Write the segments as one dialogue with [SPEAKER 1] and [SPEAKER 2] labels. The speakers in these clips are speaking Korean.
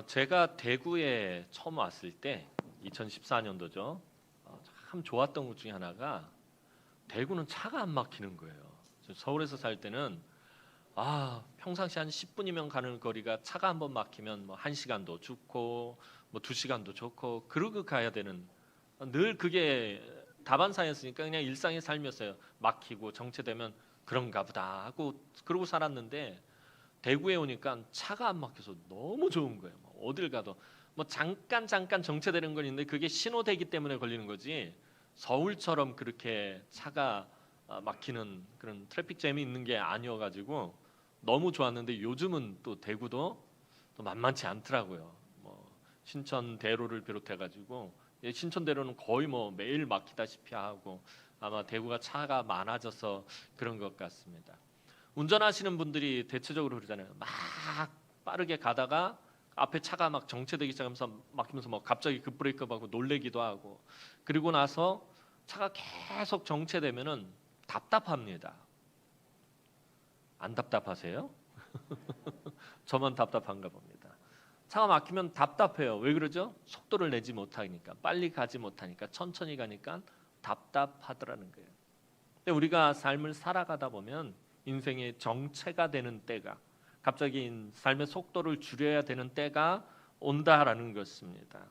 [SPEAKER 1] 제가 대구에 처음 왔을 때 2014년도죠. 참 좋았던 것 중에 하나가 대구는 차가 안 막히는 거예요. 서울에서 살 때는 평상시 한 10분이면 가는 거리가 차가 한 번 막히면 뭐 1시간도 좋고 뭐 2시간도 좋고 그러고 가야 되는, 늘 그게 다반사였으니까 그냥 일상의 삶이었어요. 막히고 정체되면 그런가 보다 하고 그러고 살았는데 대구에 오니까 차가 안 막혀서 너무 좋은 거예요. 뭐 어딜 가도 뭐 잠깐 정체되는 건 있는데 그게 신호대기 때문에 걸리는 거지, 서울처럼 그렇게 차가 막히는 그런 트래픽 잼이 있는 게 아니어가지고 너무 좋았는데, 요즘은 또 대구도 또 만만치 않더라고요. 뭐 신천 대로를 비롯해가지고 신천 대로는 거의 뭐 매일 막히다시피 하고, 아마 대구가 차가 많아져서 그런 것 같습니다. 운전하시는 분들이 대체적으로 그러잖아요. 막 빠르게 가다가 앞에 차가 막 정체되기 시작하면서 막히면서 뭐 갑자기 급브레이크 밟고 놀래기도 하고, 그리고 나서 차가 계속 정체되면은 답답합니다. 안 답답하세요? 저만 답답한가 봅니다. 차가 막히면 답답해요. 왜 그러죠? 속도를 내지 못하니까, 빨리 가지 못하니까, 천천히 가니까 답답하더라는 거예요. 근데 우리가 삶을 살아가다 보면 인생의 정체가 되는 때가, 갑자기 삶의 속도를 줄여야 되는 때가 온다라는 것입니다.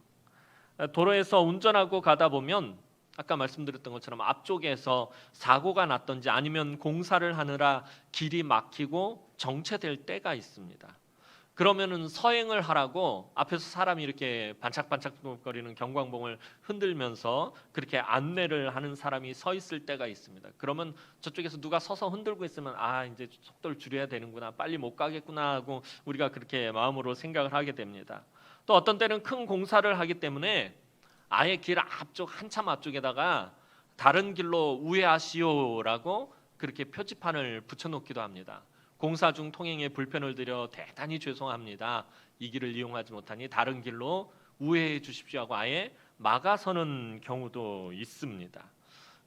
[SPEAKER 1] 도로에서 운전하고 가다 보면 아까 말씀드렸던 것처럼 앞쪽에서 사고가 났던지 아니면 공사를 하느라 길이 막히고 정체될 때가 있습니다. 그러면은 서행을 하라고 앞에서 사람이 이렇게 반짝반짝거리는 경광봉을 흔들면서 그렇게 안내를 하는 사람이 서 있을 때가 있습니다. 그러면 저쪽에서 누가 서서 흔들고 있으면 이제 속도를 줄여야 되는구나, 빨리 못 가겠구나 하고 우리가 그렇게 마음으로 생각을 하게 됩니다. 또 어떤 때는 큰 공사를 하기 때문에 아예 길 앞쪽, 한참 앞쪽에다가 다른 길로 우회하시오라고 그렇게 표지판을 붙여놓기도 합니다. 공사 중 통행에 불편을 드려 대단히 죄송합니다. 이 길을 이용하지 못하니 다른 길로 우회해 주십시오 하고 아예 막아서는 경우도 있습니다.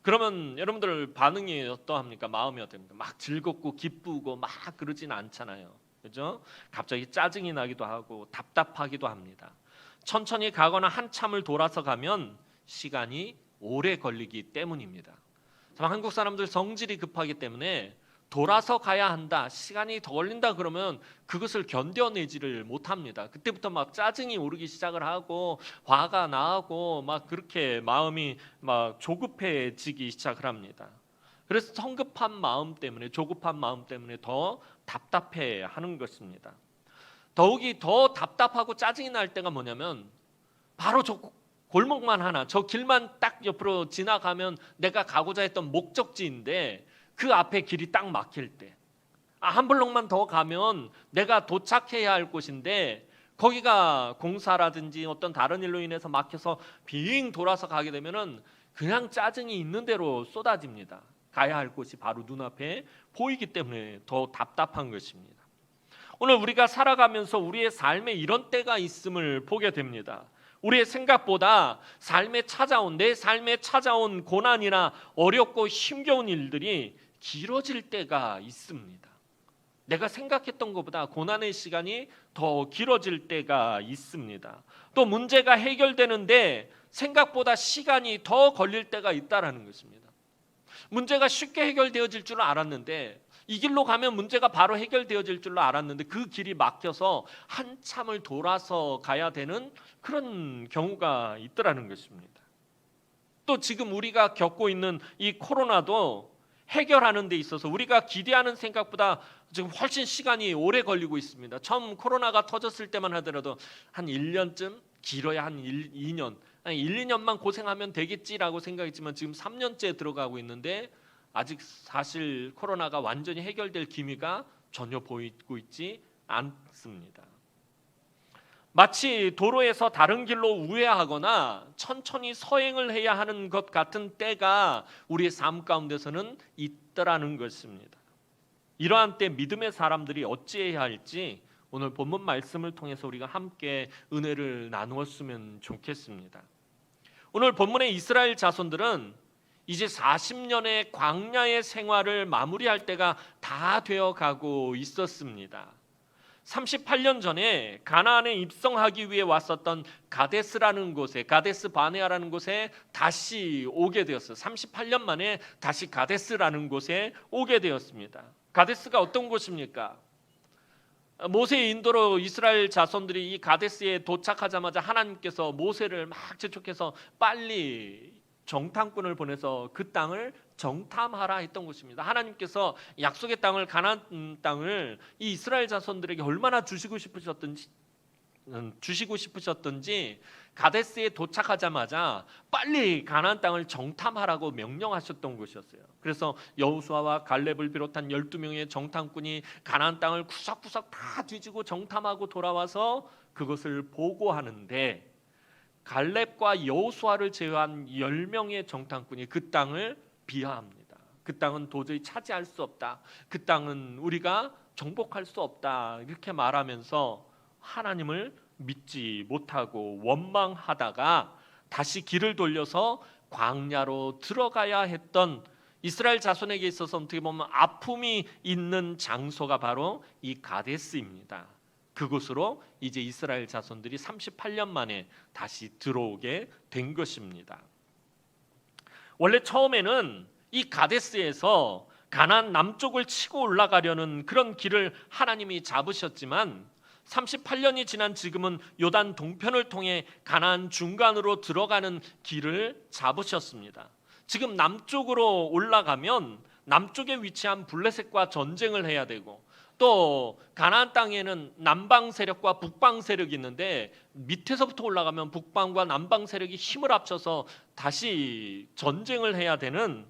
[SPEAKER 1] 그러면 여러분들 반응이 어떠합니까? 마음이 어떻습니까? 막 즐겁고 기쁘고 막 그러진 않잖아요. 그죠? 갑자기 짜증이 나기도 하고 답답하기도 합니다. 천천히 가거나 한참을 돌아서 가면 시간이 오래 걸리기 때문입니다. 한국 사람들 성질이 급하기 때문에 돌아서 가야 한다, 시간이 더 걸린다 그러면 그것을 견뎌내지를 못합니다. 그때부터 막 짜증이 오르기 시작을 하고 화가 나고 막 그렇게 마음이 막 조급해지기 시작을 합니다. 그래서 성급한 마음 때문에, 조급한 마음 때문에 더 답답해하는 것입니다. 더욱이 더 답답하고 짜증이 날 때가 뭐냐면, 바로 저 골목만 하나, 저 길만 딱 옆으로 지나가면 내가 가고자 했던 목적지인데 그 앞에 길이 딱 막힐 때, 한 블록만 더 가면 내가 도착해야 할 곳인데 거기가 공사라든지 어떤 다른 일로 인해서 막혀서 빙 돌아서 가게 되면은 그냥 짜증이 있는 대로 쏟아집니다. 가야 할 곳이 바로 눈앞에 보이기 때문에 더 답답한 것입니다. 오늘 우리가 살아가면서 우리의 삶에 이런 때가 있음을 보게 됩니다. 우리의 생각보다 내 삶에 찾아온 고난이나 어렵고 힘겨운 일들이 길어질 때가 있습니다. 내가 생각했던 것보다 고난의 시간이 더 길어질 때가 있습니다. 또 문제가 해결되는데 생각보다 시간이 더 걸릴 때가 있다라는 것입니다. 문제가 쉽게 해결되어질 줄 알았는데, 이 길로 가면 문제가 바로 해결되어질 줄로 알았는데 그 길이 막혀서 한참을 돌아서 가야 되는 그런 경우가 있더라는 것입니다. 또 지금 우리가 겪고 있는 이 코로나도 해결하는 데 있어서 우리가 기대하는 생각보다 지금 훨씬 시간이 오래 걸리고 있습니다. 처음 코로나가 터졌을 때만 하더라도 한 1년쯤, 길어야 한 2년, 2년만 고생하면 되겠지라고 생각했지만 지금 3년째 들어가고 있는데 아직 사실 코로나가 완전히 해결될 기미가 전혀 보이고 있지 않습니다. 마치 도로에서 다른 길로 우회하거나 천천히 서행을 해야 하는 것 같은 때가 우리의 삶 가운데서는 있더라는 것입니다. 이러한 때 믿음의 사람들이 어찌해야 할지 오늘 본문 말씀을 통해서 우리가 함께 은혜를 나누었으면 좋겠습니다. 오늘 본문의 이스라엘 자손들은 이제 40년의 광야의 생활을 마무리할 때가 다 되어 가고 있었습니다. 38년 전에 가나안에 입성하기 위해 왔었던 가데스라는 곳에, 가데스 바네아라는 곳에 다시 오게 되었어요. 38년 만에 다시 가데스라는 곳에 오게 되었습니다. 가데스가 어떤 곳입니까? 모세의 인도로 이스라엘 자손들이 이 가데스에 도착하자마자 하나님께서 모세를 막 재촉해서 빨리 정탐꾼을 보내서 그 땅을 정탐하라 했던 곳입니다. 하나님께서 약속의 땅을, 가나안 땅을 이 이스라엘 자손들에게 얼마나 주시고 싶으셨던지 가데스에 도착하자마자 빨리 가나안 땅을 정탐하라고 명령하셨던 곳이었어요. 그래서 여호수아와 갈렙을 비롯한 12명의 정탐꾼이 가나안 땅을 구석구석 다 뒤지고 정탐하고 돌아와서 그것을 보고하는데, 갈렙과 여호수아를 제외한 10명의 정탐꾼이 그 땅을 비하합니다. 그 땅은 도저히 차지할 수 없다. 그 땅은 우리가 정복할 수 없다. 이렇게 말하면서 하나님을 믿지 못하고 원망하다가 다시 길을 돌려서 광야로 들어가야 했던 이스라엘 자손에게 있어서 어떻게 보면 아픔이 있는 장소가 바로 이 가데스입니다. 그곳으로 이제 이스라엘 자손들이 38년 만에 다시 들어오게 된 것입니다. 원래 처음에는 이 가데스에서 가나안 남쪽을 치고 올라가려는 그런 길을 하나님이 잡으셨지만 38년이 지난 지금은 요단 동편을 통해 가나안 중간으로 들어가는 길을 잡으셨습니다. 지금 남쪽으로 올라가면 남쪽에 위치한 블레셋과 전쟁을 해야 되고, 또 가나안 땅에는 남방 세력과 북방 세력이 있는데 밑에서부터 올라가면 북방과 남방 세력이 힘을 합쳐서 다시 전쟁을 해야 되는,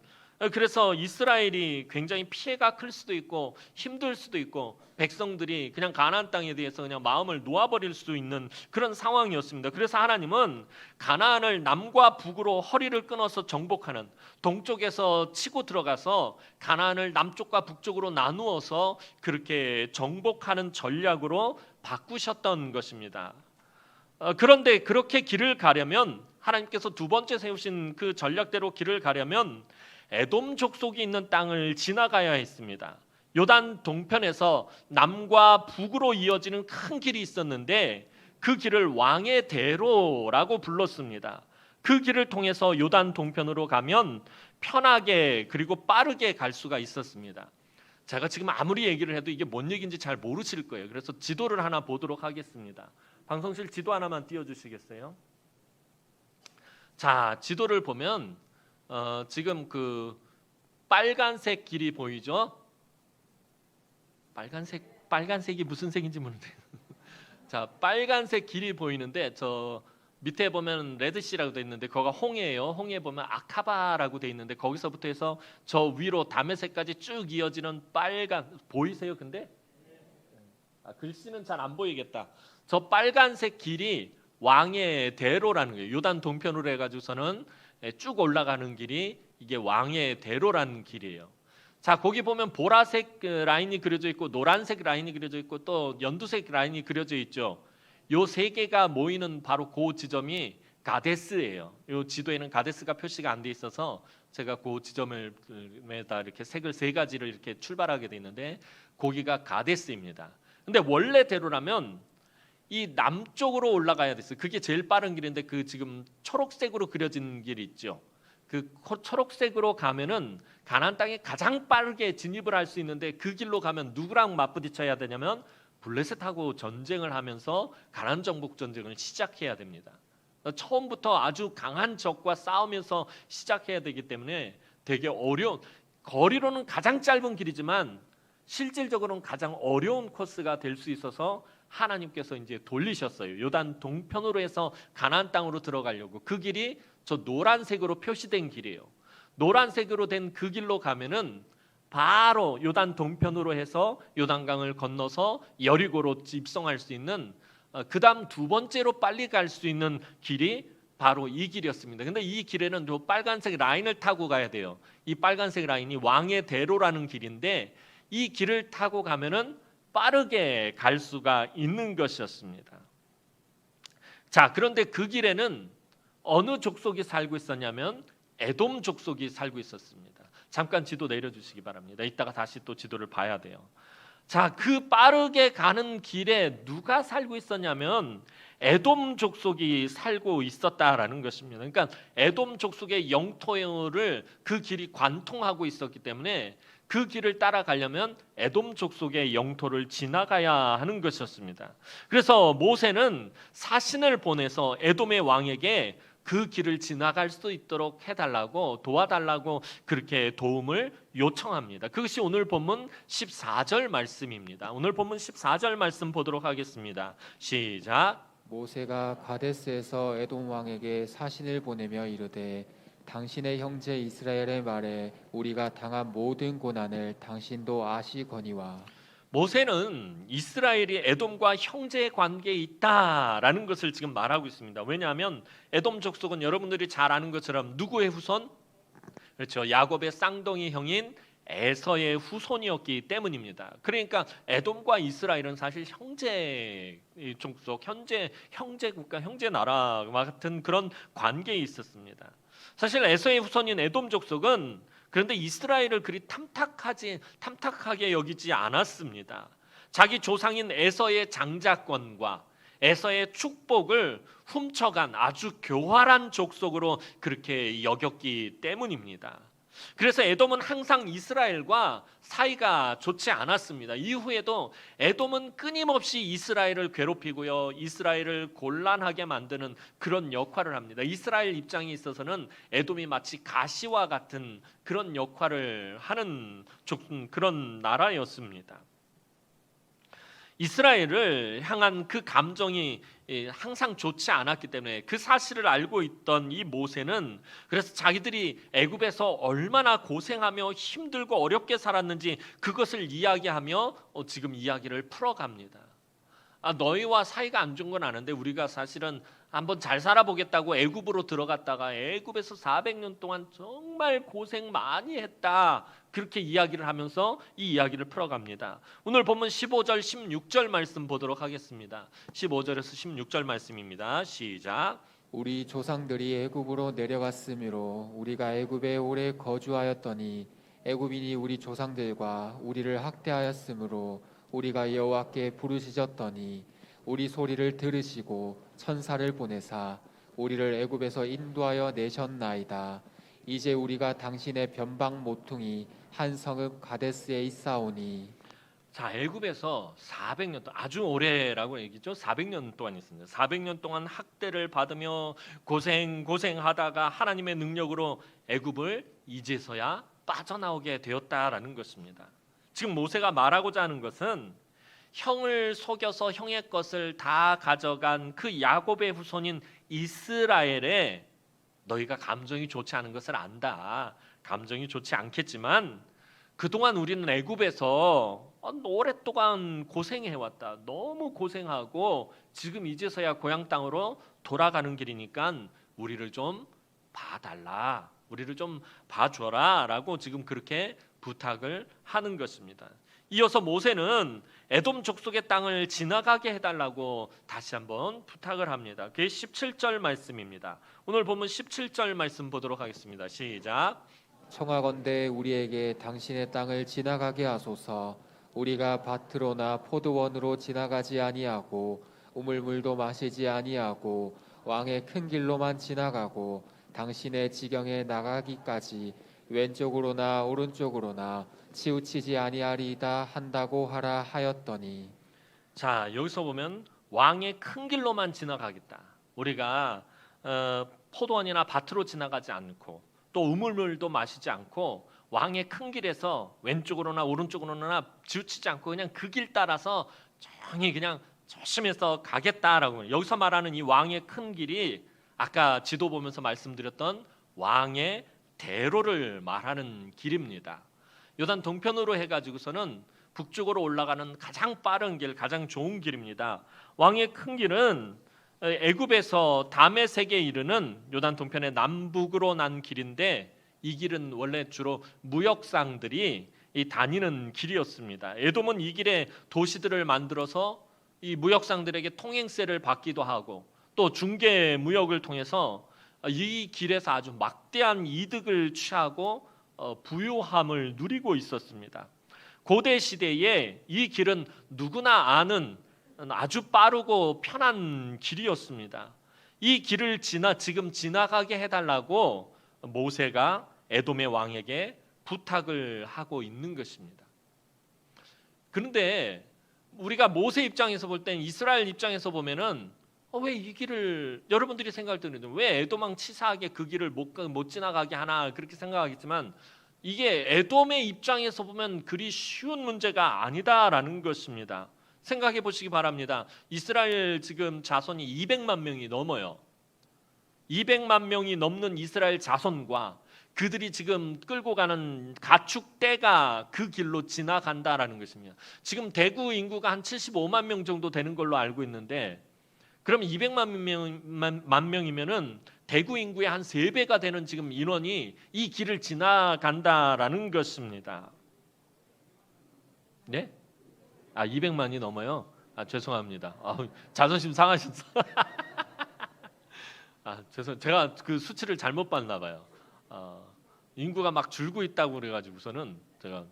[SPEAKER 1] 그래서 이스라엘이 굉장히 피해가 클 수도 있고 힘들 수도 있고 백성들이 그냥 가나안 땅에 대해서 그냥 마음을 놓아버릴 수도 있는 그런 상황이었습니다. 그래서 하나님은 가나안을 남과 북으로 허리를 끊어서 정복하는, 동쪽에서 치고 들어가서 가나안을 남쪽과 북쪽으로 나누어서 그렇게 정복하는 전략으로 바꾸셨던 것입니다. 그런데 그렇게 길을 가려면, 하나님께서 두 번째 세우신 그 전략대로 길을 가려면 에돔 족속이 있는 땅을 지나가야 했습니다. 요단 동편에서 남과 북으로 이어지는 큰 길이 있었는데 그 길을 왕의 대로라고 불렀습니다. 그 길을 통해서 요단 동편으로 가면 편하게 그리고 빠르게 갈 수가 있었습니다. 제가 지금 아무리 얘기를 해도 이게 뭔 얘기인지 잘 모르실 거예요. 그래서 지도를 하나 보도록 하겠습니다. 방송실 지도 하나만 띄워주시겠어요? 자, 지도를 보면 지금 그 빨간색 길이 보이죠? 빨간색이 무슨 색인지 모르는데 자, 빨간색 길이 보이는데 저 밑에 보면 레드씨라고 돼 있는데 거기가 홍해예요. 홍해 보면 아카바라고 돼 있는데 거기서부터 해서 저 위로 다메섹까지 쭉 이어지는 빨간, 보이세요? 근데 글씨는 잘 안 보이겠다. 저 빨간색 길이 왕의 대로라는 거예요. 요단 동편으로 해가지고서는 쭉 올라가는 길이 이게 왕의 대로라는 길이에요. 자, 거기 보면 보라색 라인이 그려져 있고 노란색 라인이 그려져 있고 또 연두색 라인이 그려져 있죠. 요 세 개가 모이는 바로 그 지점이 가데스예요. 요 지도에는 가데스가 표시가 안 돼 있어서 제가 그 지점에다 이렇게 색을 세 가지를 이렇게 출발하게 돼 있는데 거기가 가데스입니다. 근데 원래대로라면 이 남쪽으로 올라가야 됐어요. 그게 제일 빠른 길인데 그 지금 초록색으로 그려진 길이 있죠. 그 초록색으로 가면은 가나안 땅에 가장 빠르게 진입을 할 수 있는데 그 길로 가면 누구랑 맞부딪혀야 되냐면 블레셋하고 전쟁을 하면서 가나안 정복 전쟁을 시작해야 됩니다. 처음부터 아주 강한 적과 싸우면서 시작해야 되기 때문에 되게 어려운, 거리로는 가장 짧은 길이지만 실질적으로는 가장 어려운 코스가 될 수 있어서 하나님께서 이제 돌리셨어요. 요단 동편으로 해서 가나안 땅으로 들어가려고. 그 길이 저 노란색으로 표시된 길이에요. 노란색으로 된 그 길로 가면은 바로 요단 동편으로 해서 요단강을 건너서 여리고로 입성할 수 있는, 그다음 두 번째로 빨리 갈 수 있는 길이 바로 이 길이었습니다. 근데 이 길에는 요 빨간색 라인을 타고 가야 돼요. 이 빨간색 라인이 왕의 대로라는 길인데 이 길을 타고 가면은 빠르게 갈 수가 있는 것이었습니다. 자, 그런데 그 길에는 어느 족속이 살고 있었냐면 에돔 족속이 살고 있었습니다. 잠깐 지도 내려주시기 바랍니다. 이따가 다시 또 지도를 봐야 돼요. 자, 그 빠르게 가는 길에 누가 살고 있었냐면 에돔 족속이 살고 있었다라는 것입니다. 그러니까 에돔 족속의 영토를 그 길이 관통하고 있었기 때문에 그 길을 따라가려면 에돔 족속의 영토를 지나가야 하는 것이었습니다. 그래서 모세는 사신을 보내서 에돔의 왕에게 그 길을 지나갈 수 있도록 해달라고, 도와달라고 그렇게 도움을 요청합니다. 그것이 오늘 본문 14절 말씀입니다. 오늘 본문 14절 말씀 보도록 하겠습니다. 시작.
[SPEAKER 2] 모세가 가데스에서 에돔 왕에게 사신을 보내며 이르되 당신의 형제 이스라엘의 말에 우리가 당한 모든 고난을 당신도 아시거니와.
[SPEAKER 1] 모세는 이스라엘이 에돔과 형제 관계에 있다라는 것을 지금 말하고 있습니다. 왜냐하면 에돔 족속은 여러분들이 잘 아는 것처럼 누구의 후손? 그렇죠. 야곱의 쌍둥이 형인 에서의 후손이었기 때문입니다. 그러니까 에돔과 이스라엘은 사실 형제 족속, 형제 국가, 형제 나라와 같은 그런 관계에 있었습니다. 사실 에서의 후손인 에돔 족속은 그런데 이스라엘을 그리 탐탁하게 여기지 않았습니다. 자기 조상인 에서의 장자권과 에서의 축복을 훔쳐간 아주 교활한 족속으로 그렇게 여겼기 때문입니다. 그래서 에돔은 항상 이스라엘과 사이가 좋지 않았습니다. 이후에도 에돔은 끊임없이 이스라엘을 괴롭히고요, 이스라엘을 곤란하게 만드는 그런 역할을 합니다. 이스라엘 입장에 있어서는 에돔이 마치 가시와 같은 그런 역할을 하는 그런 나라였습니다. 이스라엘을 향한 그 감정이 항상 좋지 않았기 때문에 그 사실을 알고 있던 이 모세는 그래서 자기들이 애굽에서 얼마나 고생하며 힘들고 어렵게 살았는지 그것을 이야기하며 지금 이야기를 풀어갑니다. 너희와 사이가 안 좋은 건 아는데 우리가 사실은 한번 잘 살아보겠다고 애굽으로 들어갔다가 애굽에서 400년 동안 정말 고생 많이 했다, 그렇게 이야기를 하면서 이 이야기를 풀어갑니다. 오늘 본문 15절 16절 말씀 보도록 하겠습니다. 15절에서 16절 말씀입니다. 시작.
[SPEAKER 2] 우리 조상들이 애굽으로 내려갔으므로 우리가 애굽에 오래 거주하였더니 애굽인이 우리 조상들과 우리를 학대하였으므로 우리가 여호와께 부르짖었더니 우리 소리를 들으시고 천사를 보내사 우리를 애굽에서 인도하여 내셨나이다. 이제 우리가 당신의 변방 모퉁이 한 성읍 가데스에 있사오니.
[SPEAKER 1] 자, 애굽에서 400년 동안, 아주 오래라고 얘기죠. 400년 동안 있습니다. 400년 동안 학대를 받으며 고생하다가 하나님의 능력으로 애굽을 이제서야 빠져나오게 되었다라는 것입니다. 지금 모세가 말하고자 하는 것은 형을 속여서 형의 것을 다 가져간 그 야곱의 후손인 이스라엘에 너희가 감정이 좋지 않은 것을 안다. 감정이 좋지 않겠지만 그동안 우리는 애굽에서 오랫동안 고생해왔다. 너무 고생하고 지금 이제서야 고향 땅으로 돌아가는 길이니까 우리를 좀 봐달라. 우리를 좀 봐줘라 라고 지금 그렇게 부탁을 하는 것입니다. 이어서 모세는 에돔 족속의 땅을 지나가게 해달라고 다시 한번 부탁을 합니다. 그게 17절 말씀입니다. 오늘 보면 17절 말씀 보도록 하겠습니다. 시작.
[SPEAKER 2] 청하건대 우리에게 당신의 땅을 지나가게 하소서. 우리가 밭으로나 포도원으로 지나가지 아니하고 우물물도 마시지 아니하고 왕의 큰 길로만 지나가고 당신의 지경에 나가기까지 왼쪽으로나 오른쪽으로나 치우치지 아니하리이다 한다고 하라 하였더니.
[SPEAKER 1] 자, 여기서 보면 왕의 큰 길로만 지나가겠다. 우리가 포도원이나 밭으로 지나가지 않고 또 우물물도 마시지 않고 왕의 큰 길에서 왼쪽으로나 오른쪽으로나 치우치지 않고 그냥 그 길 따라서 조용히 그냥 조심해서 가겠다라고. 여기서 말하는 이 왕의 큰 길이 아까 지도 보면서 말씀드렸던 왕의 대로를 말하는 길입니다. 요단 동편으로 해가지고서는 북쪽으로 올라가는 가장 빠른 길, 가장 좋은 길입니다. 왕의 큰 길은 애굽에서 다메섹에 이르는 요단 동편의 남북으로 난 길인데 이 길은 원래 주로 무역상들이 다니는 길이었습니다. 에돔은 이 길에 도시들을 만들어서 이 무역상들에게 통행세를 받기도 하고 또 중개 무역을 통해서 이 길에서 아주 막대한 이득을 취하고 부유함을 누리고 있었습니다. 고대 시대에 이 길은 누구나 아는 아주 빠르고 편한 길이었습니다. 이 길을 지금 지나가게 해달라고 모세가 에돔의 왕에게 부탁을 하고 있는 것입니다. 그런데 우리가 모세 입장에서 볼 땐, 이스라엘 입장에서 보면은 왜 이 길을, 여러분들이 생각할 때는 왜 에돔 왕 치사하게 그 길을 못 지나가게 하나, 그렇게 생각하겠지만 이게 에돔의 입장에서 보면 그리 쉬운 문제가 아니다라는 것입니다. 생각해 보시기 바랍니다. 이스라엘 지금 자손이 200만 명이 넘어요. 200만 명이 넘는 이스라엘 자손과 그들이 지금 끌고 가는 가축대가 그 길로 지나간다라는 것입니다. 지금 대구 인구가 한 75만 명 정도 되는 걸로 알고 있는데, 그럼 200만 명이면은 대구 인구의 한 3배가 되는 지금 인원이 이 길을 지나간다라는 것입니다. 네? 200만이 넘어요? 죄송합니다. 자존심 상하셨어. 제가 그 수치를 잘못 봤나 봐요. 인구가 막 줄고 있다고 그래가지고서는 제가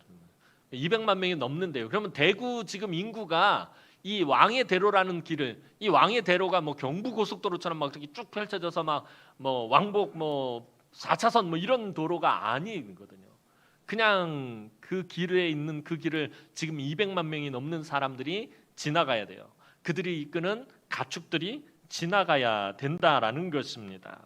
[SPEAKER 1] 200만 명이 넘는데요. 그러면 대구 지금 인구가 이 왕의 대로라는 길을, 이 왕의 대로가 뭐 경부고속도로처럼 막 이렇게 쭉 펼쳐져서 막 뭐 왕복 뭐 4차선 뭐 이런 도로가 아니거든요. 그냥 그 길에 있는 그 길을 지금 200만 명이 넘는 사람들이 지나가야 돼요. 그들이 이끄는 가축들이 지나가야 된다라는 것입니다.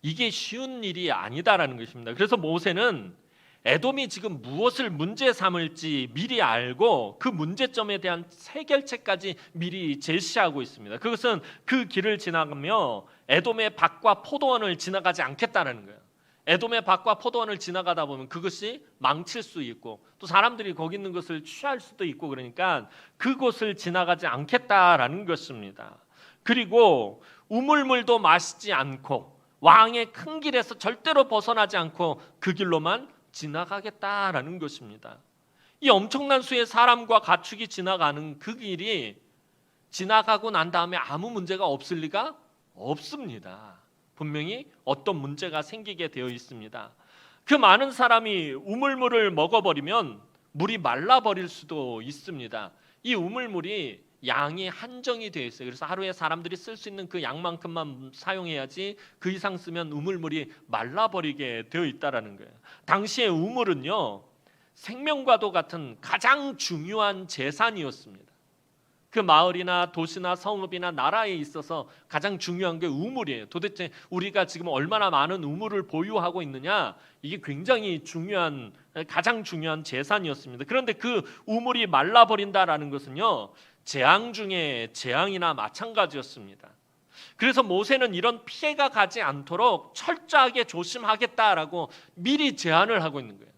[SPEAKER 1] 이게 쉬운 일이 아니다라는 것입니다. 그래서 모세는 에돔이 지금 무엇을 문제 삼을지 미리 알고 그 문제점에 대한 해결책까지 미리 제시하고 있습니다. 그것은 그 길을 지나가며 에돔의 밭과 포도원을 지나가지 않겠다는 거예요. 에돔의 밭과 포도원을 지나가다 보면 그것이 망칠 수 있고 또 사람들이 거기 있는 것을 취할 수도 있고, 그러니까 그곳을 지나가지 않겠다라는 것입니다. 그리고 우물물도 마시지 않고 왕의 큰 길에서 절대로 벗어나지 않고 그 길로만 지나가겠다라는 것입니다. 이 엄청난 수의 사람과 가축이 지나가는 그 길이 지나가고 난 다음에 아무 문제가 없을 리가 없습니다. 분명히 어떤 문제가 생기게 되어 있습니다. 그 많은 사람이 우물물을 먹어버리면 물이 말라버릴 수도 있습니다. 이 우물물이 양이 한정이 되어 있어요. 그래서 하루에 사람들이 쓸 수 있는 그 양만큼만 사용해야지 그 이상 쓰면 우물물이 말라버리게 되어 있다라는 거예요. 당시의 우물은요, 생명과도 같은 가장 중요한 재산이었습니다. 그 마을이나 도시나 성읍이나 나라에 있어서 가장 중요한 게 우물이에요. 도대체 우리가 지금 얼마나 많은 우물을 보유하고 있느냐, 이게 굉장히 중요한, 가장 중요한 재산이었습니다. 그런데 그 우물이 말라버린다라는 것은요, 재앙 중에 재앙이나 마찬가지였습니다. 그래서 모세는 이런 피해가 가지 않도록 철저하게 조심하겠다라고 미리 제안을 하고 있는 거예요.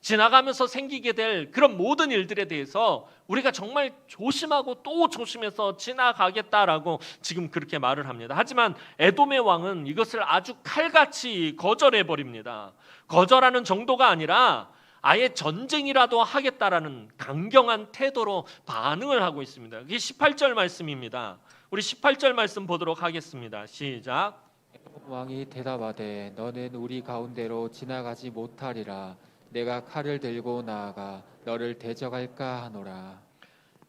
[SPEAKER 1] 지나가면서 생기게 될 그런 모든 일들에 대해서 우리가 정말 조심하고 또 조심해서 지나가겠다라고 지금 그렇게 말을 합니다. 하지만 에돔의 왕은 이것을 아주 칼같이 거절해 버립니다. 거절하는 정도가 아니라 아예 전쟁이라도 하겠다라는 강경한 태도로 반응을 하고 있습니다. 그게 18절 말씀입니다. 우리 18절 말씀 보도록 하겠습니다. 시작.
[SPEAKER 2] 에돔 왕이 대답하되 너는 우리 가운데로 지나가지 못하리라. 내가 칼을 들고 나아가 너를 대적할까 하노라.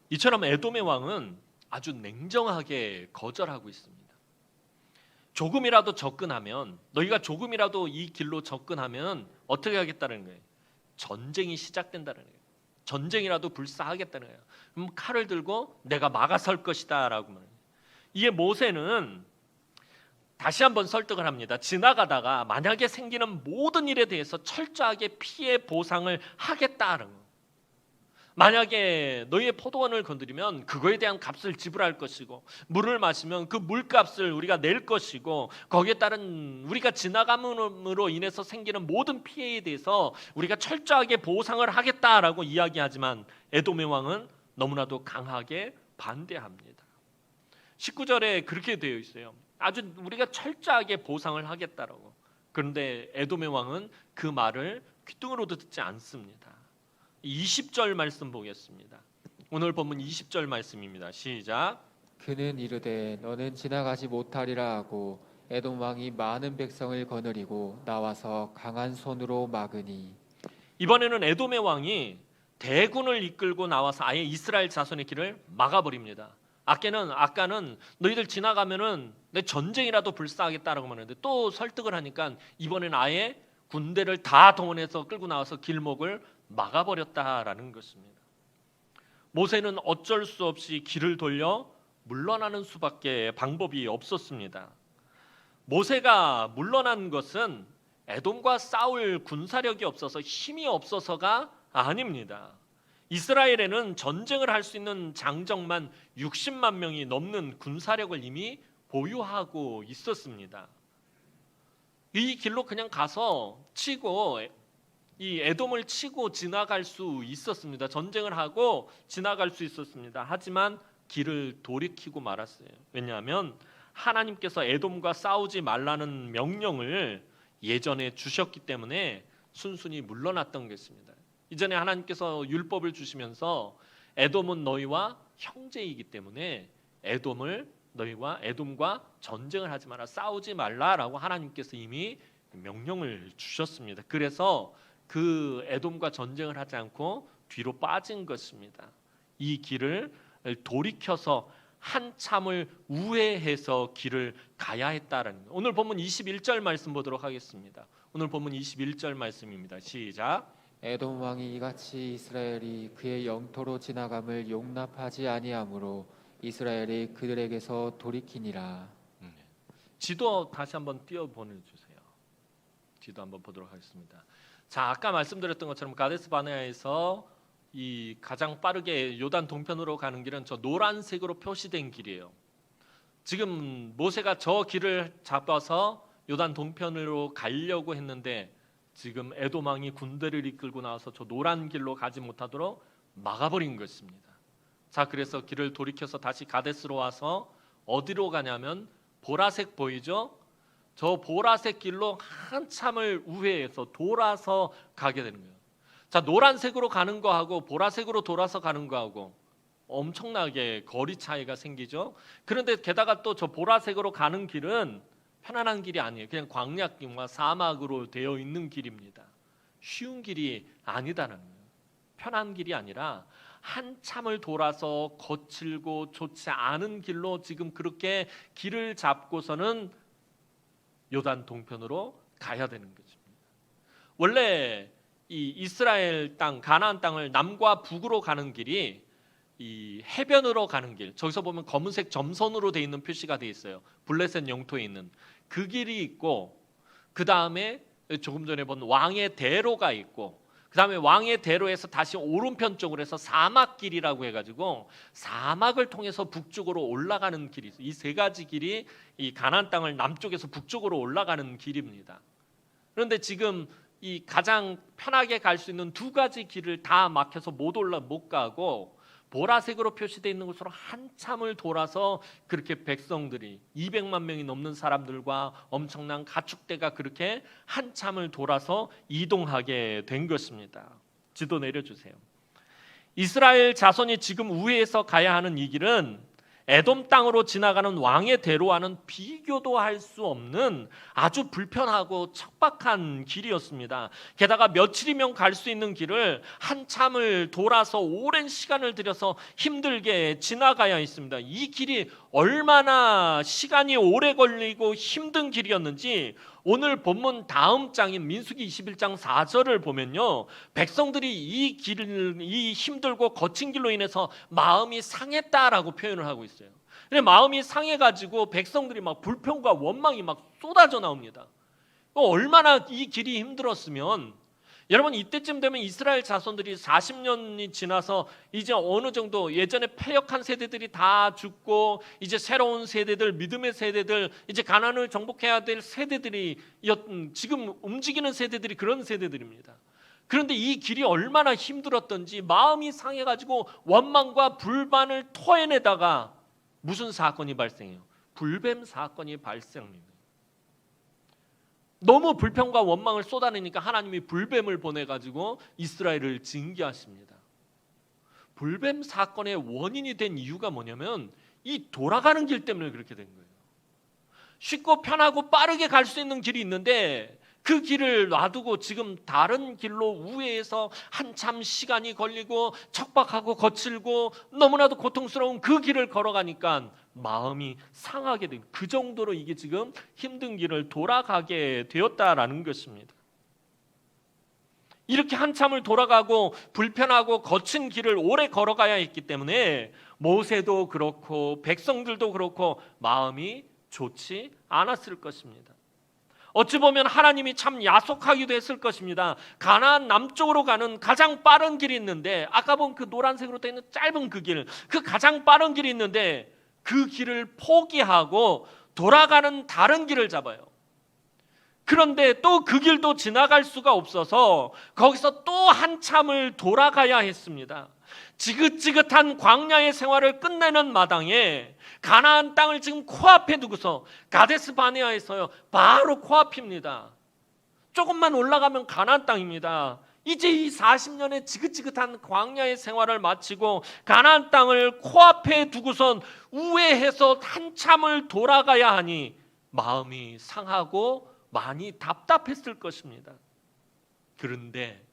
[SPEAKER 1] 이처럼 에돔의 왕은 아주 냉정하게 거절하고 있습니다. 조금이라도 접근하면, 너희가 조금이라도 이 길로 접근하면 어떻게 하겠다는 거예요? 전쟁이 시작된다는 거예요. 전쟁이라도 불사하겠다는 거예요. 그럼 칼을 들고 내가 막아설 것이다 라고 말해요. 이에 모세는 다시 한번 설득을 합니다. 지나가다가 만약에 생기는 모든 일에 대해서 철저하게 피해 보상을 하겠다는 거. 만약에 너희의 포도원을 건드리면 그거에 대한 값을 지불할 것이고, 물을 마시면 그 물값을 우리가 낼 것이고, 거기에 따른 우리가 지나감으로 인해서 생기는 모든 피해에 대해서 우리가 철저하게 보상을 하겠다라고 이야기하지만 에돔의 왕은 너무나도 강하게 반대합니다. 19절에 그렇게 되어 있어요. 아주 우리가 철저하게 보상을 하겠다라고. 그런데 에돔의 왕은 그 말을 귓등으로도 듣지 않습니다. 20절 말씀 보겠습니다. 오늘 본문 20절 말씀입니다. 시작.
[SPEAKER 2] 그는 이르되 너는 지나가지 못하리라 하고 에돔 왕이 많은 백성을 거느리고 나와서 강한 손으로 막으니.
[SPEAKER 1] 이번에는 에돔의 왕이 대군을 이끌고 나와서 아예 이스라엘 자손의 길을 막아버립니다. 아까는 너희들 지나가면은 내 전쟁이라도 불사하겠다라고 말했는데 또 설득을 하니까 이번에는 아예 군대를 다 동원해서 끌고 나와서 길목을 막아버렸다라는 것입니다. 모세는 어쩔 수 없이 길을 돌려 물러나는 수밖에 방법이 없었습니다. 모세가 물러난 것은 에돔과 싸울 군사력이 없어서 힘이 없어서가 아닙니다. 이스라엘에는 전쟁을 할 수 있는 장정만 60만 명이 넘는 군사력을 이미 보유하고 있었습니다. 이 길로 그냥 가서 치고 이 에돔을 치고 지나갈 수 있었습니다. 전쟁을 하고 지나갈 수 있었습니다. 하지만 길을 돌이키고 말았어요. 왜냐하면 하나님께서 에돔과 싸우지 말라는 명령을 예전에 주셨기 때문에 순순히 물러났던 것입니다. 이전에 하나님께서 율법을 주시면서 에돔은 너희와 형제이기 때문에 에돔과 전쟁을 하지 마라, 싸우지 말라라고 하나님께서 이미 명령을 주셨습니다. 그래서 그 에돔과 전쟁을 하지 않고 뒤로 빠진 것입니다. 이 길을 돌이켜서 한참을 우회해서 길을 가야 했다라는 거예요. 오늘 본문 21절 말씀 보도록 하겠습니다. 오늘 본문 21절 말씀입니다. 시작.
[SPEAKER 2] 에돔 왕이 이같이 이스라엘이 그의 영토로 지나감을 용납하지 아니하므로 이스라엘이 그들에게서 돌이키니라.
[SPEAKER 1] 지도 다시 한번 띄워 보내주세요. 지도 한번 보도록 하겠습니다. 자, 아까 말씀드렸던 것처럼 가데스 바네아에서 이 가장 빠르게 요단 동편으로 가는 길은 저 노란색으로 표시된 길이에요. 지금 모세가 저 길을 잡아서 요단 동편으로 가려고 했는데 지금 에돔 왕이 군대를 이끌고 나와서 저 노란 길로 가지 못하도록 막아버린 것입니다. 자, 그래서 길을 돌이켜서 다시 가데스로 와서 어디로 가냐면 보라색 보이죠? 저 보라색 길로 한참을 우회해서 돌아서 가게 되는 거예요. 자, 노란색으로 가는 거하고 보라색으로 돌아서 가는 거하고 엄청나게 거리 차이가 생기죠. 그런데 게다가 또 저 보라색으로 가는 길은 편안한 길이 아니에요. 그냥 광야길과 사막으로 되어 있는 길입니다. 쉬운 길이 아니다는 거예요. 편한 길이 아니라 한참을 돌아서 거칠고 좋지 않은 길로 지금 그렇게 길을 잡고서는 요단 동편으로 가야 되는 것입니다. 원래 이 이스라엘 땅, 가나안 땅을 남과 북으로 가는 길이 이 해변으로 가는 길, 저기서 보면 검은색 점선으로 돼 있는 표시가 돼 있어요. 블레셋 영토에 있는 그 길이 있고, 그 다음에 조금 전에 본 왕의 대로가 있고, 그 다음에 왕의 대로에서 다시 오른편 쪽으로 해서 사막길이라고 해가지고 사막을 통해서 북쪽으로 올라가는 길이 있어요. 이 세 가지 길이 이 가나안 땅을 남쪽에서 북쪽으로 올라가는 길입니다. 그런데 지금 이 가장 편하게 갈 수 있는 두 가지 길을 다 막혀서 못 가고 보라색으로 표시되어 있는 곳으로 한참을 돌아서 그렇게 백성들이 200만 명이 넘는 사람들과 엄청난 가축대가 그렇게 한참을 돌아서 이동하게 된 것입니다. 지도 내려주세요. 이스라엘 자손이 지금 우회해서 가야 하는 이 길은 에돔 땅으로 지나가는 왕의 대로와는 비교도 할 수 없는 아주 불편하고 척박한 길이었습니다. 게다가 며칠이면 갈 수 있는 길을 한참을 돌아서 오랜 시간을 들여서 힘들게 지나가야 했습니다. 이 길이 얼마나 시간이 오래 걸리고 힘든 길이었는지 오늘 본문 다음 장인 민수기 21장 4절을 보면요, 백성들이 이 힘들고 거친 길로 인해서 마음이 상했다라고 표현을 하고 있어요. 근데 마음이 상해가지고 백성들이 막 불평과 원망이 막 쏟아져 나옵니다. 얼마나 이 길이 힘들었으면, 여러분 이때쯤 되면 이스라엘 자손들이 40년이 지나서 이제 어느 정도 예전에 패역한 세대들이 다 죽고 이제 새로운 세대들, 믿음의 세대들, 이제 가나안을 정복해야 될 세대들이 지금 움직이는 세대들이 그런 세대들입니다. 그런데 이 길이 얼마나 힘들었던지 마음이 상해가지고 원망과 불만을 토해내다가 무슨 사건이 발생해요? 불뱀 사건이 발생합니다. 너무 불평과 원망을 쏟아내니까 하나님이 불뱀을 보내가지고 이스라엘을 징계하십니다. 불뱀 사건의 원인이 된 이유가 뭐냐면 이 돌아가는 길 때문에 그렇게 된 거예요. 쉽고 편하고 빠르게 갈 수 있는 길이 있는데 그 길을 놔두고 지금 다른 길로 우회해서 한참 시간이 걸리고 척박하고 거칠고 너무나도 고통스러운 그 길을 걸어가니까 마음이 상하게 된, 그 정도로 이게 지금 힘든 길을 돌아가게 되었다라는 것입니다. 이렇게 한참을 돌아가고 불편하고 거친 길을 오래 걸어가야 했기 때문에 모세도 그렇고 백성들도 그렇고 마음이 좋지 않았을 것입니다. 어찌 보면 하나님이 참 야속하기도 했을 것입니다. 가나안 남쪽으로 가는 가장 빠른 길이 있는데, 아까 본 그 노란색으로 되어 있는 짧은 그 길, 그 가장 빠른 길이 있는데 그 길을 포기하고 돌아가는 다른 길을 잡아요. 그런데 또 그 길도 지나갈 수가 없어서 거기서 또 한참을 돌아가야 했습니다. 지긋지긋한 광야의 생활을 끝내는 마당에 가나안 땅을 지금 코앞에 두고서, 가데스 바네아에서요, 바로 코앞입니다. 조금만 올라가면 가나안 땅입니다. 이제 이 40년의 지긋지긋한 광야의 생활을 마치고 가나안 땅을 코앞에 두고선 우회해서 한참을 돌아가야 하니 마음이 상하고 많이 답답했을 것입니다. 그런데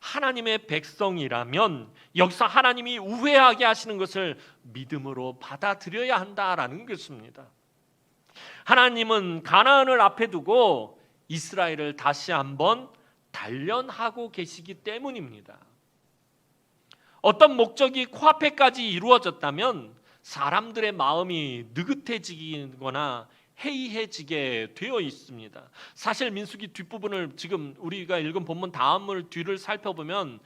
[SPEAKER 1] 하나님의 백성이라면 여기서 하나님이 우회하게 하시는 것을 믿음으로 받아들여야 한다라는 것입니다. 하나님은 가나안을 앞에 두고 이스라엘을 다시 한번 단련하고 계시기 때문입니다. 어떤 목적이 코앞에까지 이루어졌다면 사람들의 마음이 느긋해지거나 해이해지게 되어 있습니다. 사실 민수기 뒷부분을 지금 우리가 읽은 본문 다음을 뒤를 살펴보면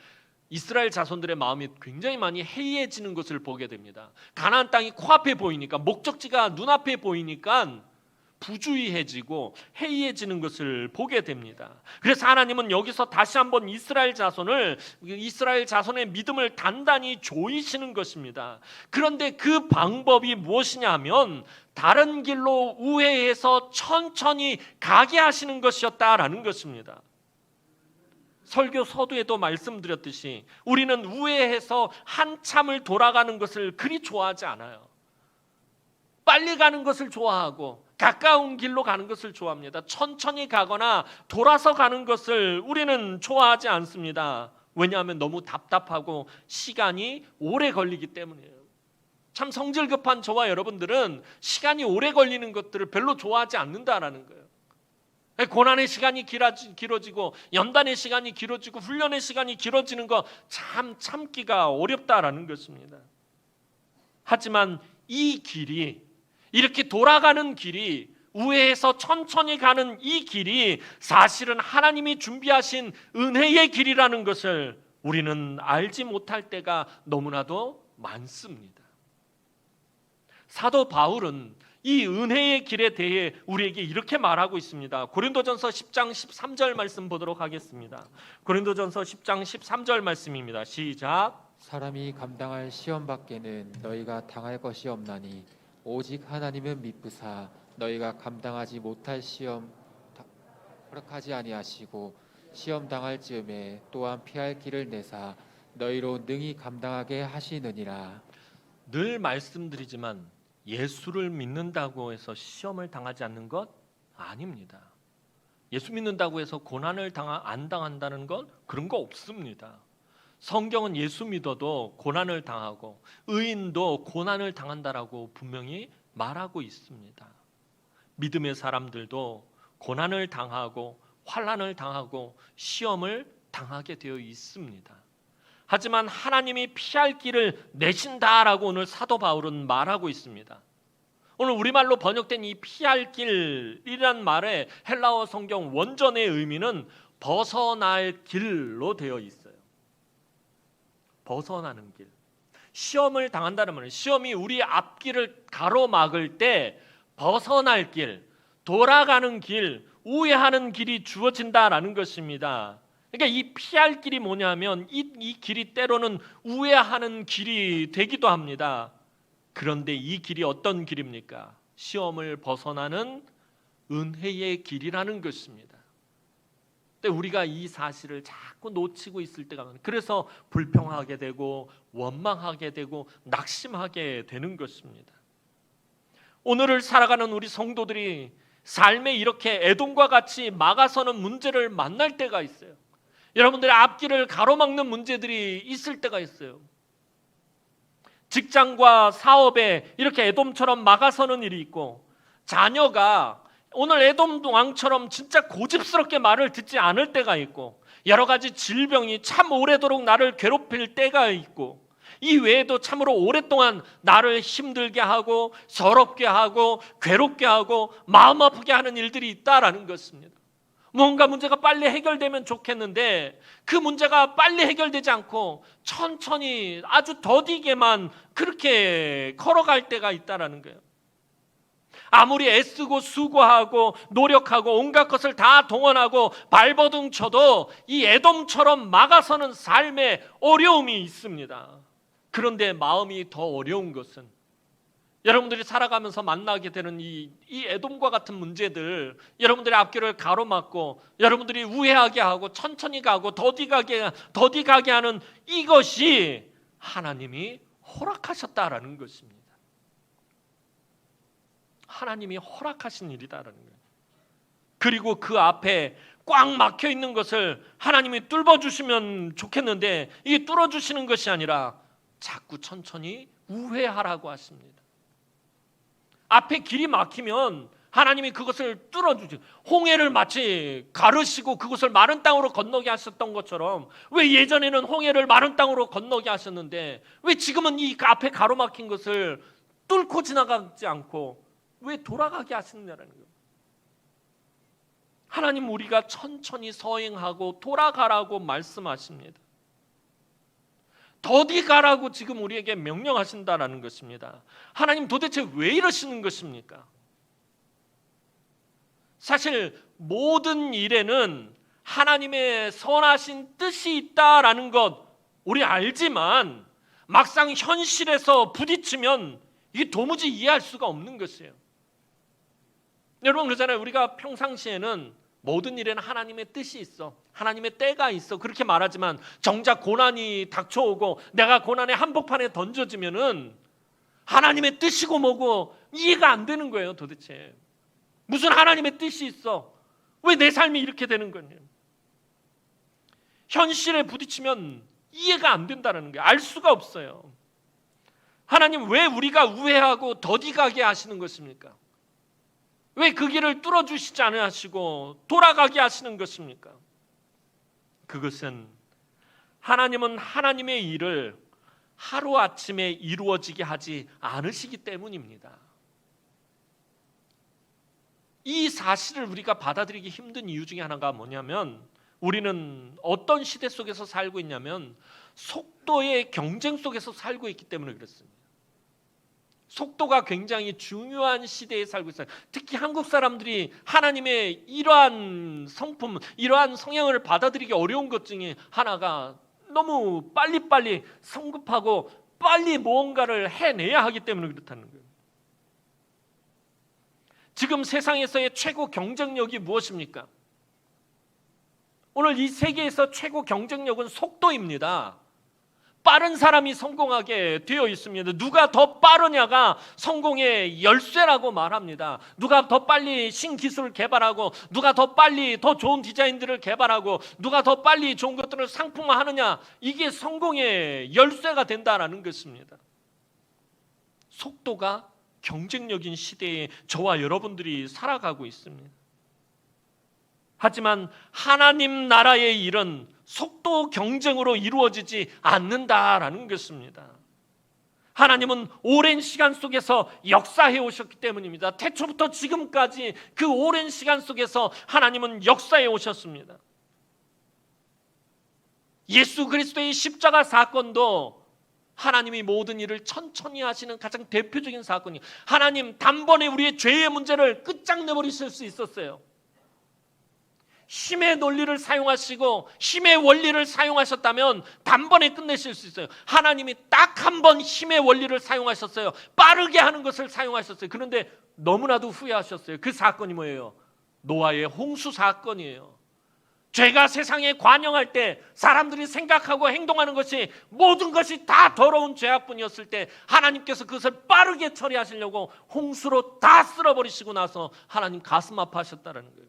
[SPEAKER 1] 이스라엘 자손들의 마음이 굉장히 많이 해이해지는 것을 보게 됩니다. 가나안 땅이 코앞에 보이니까, 목적지가 눈앞에 보이니까 부주의해지고 해이해지는 것을 보게 됩니다. 그래서 하나님은 여기서 다시 한번 이스라엘 자손의 믿음을 단단히 조이시는 것입니다. 그런데 그 방법이 무엇이냐 하면 다른 길로 우회해서 천천히 가게 하시는 것이었다라는 것입니다. 설교 서두에도 말씀드렸듯이 우리는 우회해서 한참을 돌아가는 것을 그리 좋아하지 않아요. 빨리 가는 것을 좋아하고 가까운 길로 가는 것을 좋아합니다. 천천히 가거나 돌아서 가는 것을 우리는 좋아하지 않습니다. 왜냐하면 너무 답답하고 시간이 오래 걸리기 때문이에요. 참 성질 급한 저와 여러분들은 시간이 오래 걸리는 것들을 별로 좋아하지 않는다라는 거예요. 고난의 시간이 길어지고 연단의 시간이 길어지고 훈련의 시간이 길어지는 거 참 참기가 어렵다라는 것입니다. 하지만 이 길이, 이렇게 돌아가는 길이, 우회해서 천천히 가는 이 길이 사실은 하나님이 준비하신 은혜의 길이라는 것을 우리는 알지 못할 때가 너무나도 많습니다. 사도 바울은 이 은혜의 길에 대해 우리에게 이렇게 말하고 있습니다. 고린도전서 10장 13절 말씀 보도록 하겠습니다. 고린도전서 10장 13절 말씀입니다. 시작.
[SPEAKER 2] 사람이 감당할 시험 밖에는 너희가 당할 것이 없나니 오직 하나님은 미쁘사 너희가 감당하지 못할 시험 허락하지 아니하시고 시험 당할 즈음에 또한 피할 길을 내사 너희로 능히 감당하게 하시느니라.
[SPEAKER 1] 늘 말씀드리지만 예수를 믿는다고 해서 시험을 당하지 않는 것 아닙니다. 예수 믿는다고 해서 고난을 안 당한다는 건 그런 거 없습니다. 성경은 예수 믿어도 고난을 당하고 의인도 고난을 당한다라고 분명히 말하고 있습니다. 믿음의 사람들도 고난을 당하고 환난을 당하고 시험을 당하게 되어 있습니다. 하지만 하나님이 피할 길을 내신다라고 오늘 사도 바울은 말하고 있습니다. 오늘 우리말로 번역된 이 피할 길이란 말의 헬라어 성경 원전의 의미는 벗어날 길로 되어 있어요. 벗어나는 길. 시험을 당한다는 말은 시험이 우리 앞길을 가로막을 때 벗어날 길, 돌아가는 길, 우회하는 길이 주어진다라는 것입니다. 그러니까 이 피할 길이 뭐냐면 이 길이 때로는 우회하는 길이 되기도 합니다. 그런데 이 길이 어떤 길입니까? 시험을 벗어나는 은혜의 길이라는 것입니다. 근데 우리가 이 사실을 자꾸 놓치고 있을 때가 많아요. 그래서 불평하게 되고 원망하게 되고 낙심하게 되는 것입니다. 오늘을 살아가는 우리 성도들이 삶에 이렇게 에돔과 같이 막아서는 문제를 만날 때가 있어요. 여러분들의 앞길을 가로막는 문제들이 있을 때가 있어요. 직장과 사업에 이렇게 에돔처럼 막아서는 일이 있고, 자녀가 오늘 에돔 왕처럼 진짜 고집스럽게 말을 듣지 않을 때가 있고, 여러 가지 질병이 참 오래도록 나를 괴롭힐 때가 있고, 이 외에도 참으로 오랫동안 나를 힘들게 하고 서럽게 하고 괴롭게 하고 마음 아프게 하는 일들이 있다라는 것입니다. 뭔가 문제가 빨리 해결되면 좋겠는데 그 문제가 빨리 해결되지 않고 천천히 아주 더디게만 그렇게 걸어갈 때가 있다라는 거예요. 아무리 애쓰고 수고하고 노력하고 온갖 것을 다 동원하고 발버둥 쳐도 이 에돔처럼 막아서는 삶에 어려움이 있습니다. 그런데 마음이 더 어려운 것은 여러분들이 살아가면서 만나게 되는 이 에돔과 같은 문제들, 여러분들의 앞길을 가로막고 여러분들이 우회하게 하고 천천히 가고 더디 가게 하는 이것이 하나님이 허락하셨다라는 것입니다. 하나님이 허락하신 일이다라는 거예요. 그리고 그 앞에 꽉 막혀 있는 것을 하나님이 뚫어주시면 좋겠는데 이게 뚫어주시는 것이 아니라 자꾸 천천히 우회하라고 하십니다. 앞에 길이 막히면 하나님이 그것을 뚫어주죠. 홍해를 마치 가르시고 그것을 마른 땅으로 건너게 하셨던 것처럼, 왜 예전에는 홍해를 마른 땅으로 건너게 하셨는데 왜 지금은 이 앞에 가로막힌 것을 뚫고 지나가지 않고 왜 돌아가게 하시느냐는 거예요. 하나님 우리가 천천히 서행하고 돌아가라고 말씀하십니다. 더디 가라고 지금 우리에게 명령하신다라는 것입니다. 하나님 도대체 왜 이러시는 것입니까? 사실 모든 일에는 하나님의 선하신 뜻이 있다라는 것 우리 알지만 막상 현실에서 부딪히면 이게 도무지 이해할 수가 없는 것이에요. 여러분 그러잖아요. 우리가 평상시에는 모든 일에는 하나님의 뜻이 있어, 하나님의 때가 있어 그렇게 말하지만 정작 고난이 닥쳐오고 내가 고난의 한복판에 던져지면은 하나님의 뜻이고 뭐고 이해가 안 되는 거예요. 도대체 무슨 하나님의 뜻이 있어? 왜 내 삶이 이렇게 되는 거냐? 현실에 부딪히면 이해가 안 된다는 거예요. 알 수가 없어요. 하나님 왜 우리가 우회하고 더디 가게 하시는 것입니까? 왜 그 길을 뚫어주시지 않으시고 돌아가게 하시는 것입니까? 그것은 하나님은 하나님의 일을 하루아침에 이루어지게 하지 않으시기 때문입니다. 이 사실을 우리가 받아들이기 힘든 이유 중에 하나가 뭐냐면, 우리는 어떤 시대 속에서 살고 있냐면 속도의 경쟁 속에서 살고 있기 때문에 그렇습니다. 속도가 굉장히 중요한 시대에 살고 있어요. 특히 한국 사람들이 하나님의 이러한 성품, 이러한 성향을 받아들이기 어려운 것 중에 하나가 너무 빨리빨리 성급하고 빨리 무언가를 해내야 하기 때문에 그렇다는 거예요. 지금 세상에서의 최고 경쟁력이 무엇입니까? 오늘 이 세계에서 최고 경쟁력은 속도입니다. 빠른 사람이 성공하게 되어 있습니다. 누가 더 빠르냐가 성공의 열쇠라고 말합니다. 누가 더 빨리 신기술을 개발하고, 누가 더 빨리 더 좋은 디자인들을 개발하고, 누가 더 빨리 좋은 것들을 상품화하느냐, 이게 성공의 열쇠가 된다라는 것입니다. 속도가 경쟁력인 시대에 저와 여러분들이 살아가고 있습니다. 하지만 하나님 나라의 일은 속도 경쟁으로 이루어지지 않는다라는 것입니다. 하나님은 오랜 시간 속에서 역사해 오셨기 때문입니다. 태초부터 지금까지 그 오랜 시간 속에서 하나님은 역사해 오셨습니다. 예수 그리스도의 십자가 사건도 하나님이 모든 일을 천천히 하시는 가장 대표적인 사건이에요. 하나님 단번에 우리의 죄의 문제를 끝장내버리실 수 있었어요. 힘의 논리를 사용하시고 힘의 원리를 사용하셨다면 단번에 끝내실 수 있어요. 하나님이 딱 한 번 힘의 원리를 사용하셨어요. 빠르게 하는 것을 사용하셨어요. 그런데 너무나도 후회하셨어요. 그 사건이 뭐예요? 노아의 홍수 사건이에요. 죄가 세상에 관영할 때 사람들이 생각하고 행동하는 것이 모든 것이 다 더러운 죄악뿐이었을 때 하나님께서 그것을 빠르게 처리하시려고 홍수로 다 쓸어버리시고 나서 하나님 가슴 아파하셨다는 거예요.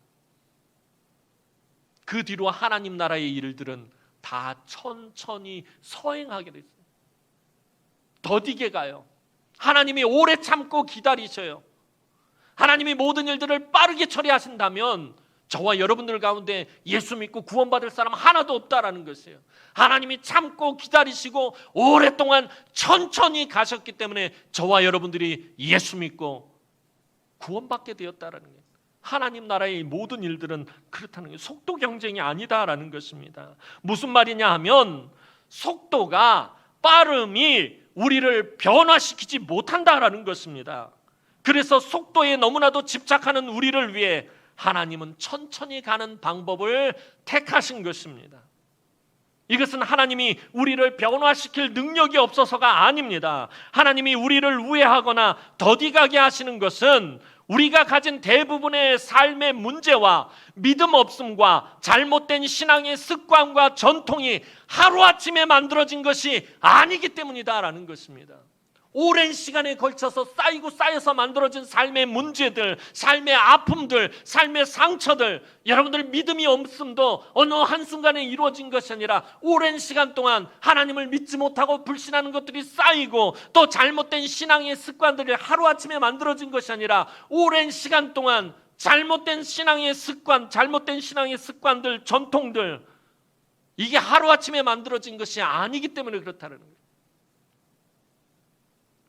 [SPEAKER 1] 그 뒤로 하나님 나라의 일들은 다 천천히 서행하게 됐어요. 더디게 가요. 하나님이 오래 참고 기다리셔요. 하나님이 모든 일들을 빠르게 처리하신다면 저와 여러분들 가운데 예수 믿고 구원받을 사람 하나도 없다라는 것이에요. 하나님이 참고 기다리시고 오랫동안 천천히 가셨기 때문에 저와 여러분들이 예수 믿고 구원받게 되었다라는 거예요. 하나님 나라의 모든 일들은 그렇다는 거예요. 속도 경쟁이 아니다라는 것입니다. 무슨 말이냐 하면 속도가 빠름이 우리를 변화시키지 못한다라는 것입니다. 그래서 속도에 너무나도 집착하는 우리를 위해 하나님은 천천히 가는 방법을 택하신 것입니다. 이것은 하나님이 우리를 변화시킬 능력이 없어서가 아닙니다. 하나님이 우리를 우회하거나 더디가게 하시는 것은 우리가 가진 대부분의 삶의 문제와 믿음 없음과 잘못된 신앙의 습관과 전통이 하루아침에 만들어진 것이 아니기 때문이다라는 것입니다. 오랜 시간에 걸쳐서 쌓이고 쌓여서 만들어진 삶의 문제들, 삶의 아픔들, 삶의 상처들, 여러분들 믿음이 없음도 어느 한순간에 이루어진 것이 아니라 오랜 시간 동안 하나님을 믿지 못하고 불신하는 것들이 쌓이고 또 잘못된 신앙의 습관들이 하루아침에 만들어진 것이 아니라 오랜 시간 동안 잘못된 신앙의 습관, 잘못된 신앙의 습관들, 전통들, 이게 하루아침에 만들어진 것이 아니기 때문에 그렇다는 거예요.